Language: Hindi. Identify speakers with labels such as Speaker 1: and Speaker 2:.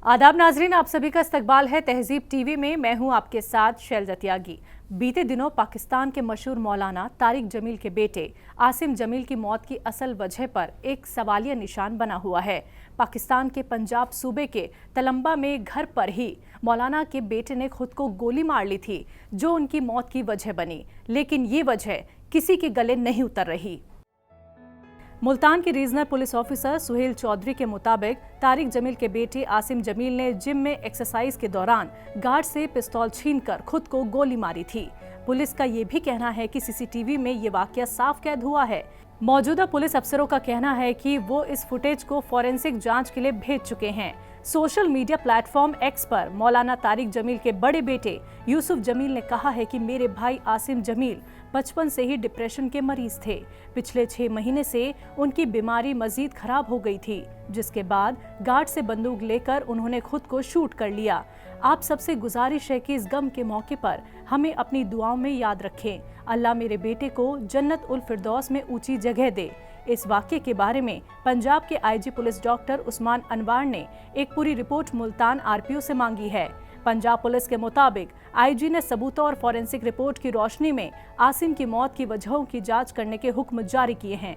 Speaker 1: आदाब नाजरीन, आप सभी का इस्तकबाल है तहजीब टीवी में। मैं हूं आपके साथ शैलजा त्यागी। बीते दिनों पाकिस्तान के मशहूर मौलाना तारिक जमील के बेटे आसिम जमील की मौत की असल वजह पर एक सवालिया निशान बना हुआ है। पाकिस्तान के पंजाब सूबे के तलंबा में घर पर ही मौलाना के बेटे ने खुद को गोली मार ली थी, जो उनकी मौत की वजह बनी। लेकिन ये वजह किसी के गले नहीं उतर रही। मुल्तान के regional police officer Suhail Chaudhry के मुताबिक तारिक जमील के बेटे आसिम जमील ने जिम में एक्सरसाइज के दौरान गार्ड से पिस्तौल छीनकर खुद को गोली मारी थी। पुलिस का ये भी कहना है कि सीसीटीवी में ये वाकया साफ कैद हुआ है। मौजूदा पुलिस अफसरों का कहना है कि वो इस फुटेज को फॉरेंसिक जांच के लिए भेज चुके हैं। सोशल मीडिया प्लेटफॉर्म एक्स पर मौलाना तारिक जमील के बड़े बेटे यूसुफ जमील ने कहा है कि मेरे भाई आसिम जमील बचपन से ही डिप्रेशन के मरीज थे। पिछले 6 महीने से उनकी बीमारी मजीद खराब हो गई थी, जिसके बाद गार्ड से बंदूक लेकर उन्होंने खुद को शूट कर लिया। आप सबसे गुजारिश है कि इस गम के मौके पर हमें अपनी दुआओं में याद रखें। अल्लाह मेरे बेटे को जन्नत उल फिरदौस में ऊंची जगह दे। इस वाक़ये के बारे में पंजाब के आईजी पुलिस डॉक्टर उस्मान अनवार ने एक पूरी रिपोर्ट मुल्तान आरपीओ से मांगी है। पंजाब पुलिस के मुताबिक आईजी ने सबूतों और फॉरेंसिक रिपोर्ट की रोशनी में आसिम की मौत की वजहों की जांच करने के हुक्म जारी किए हैं।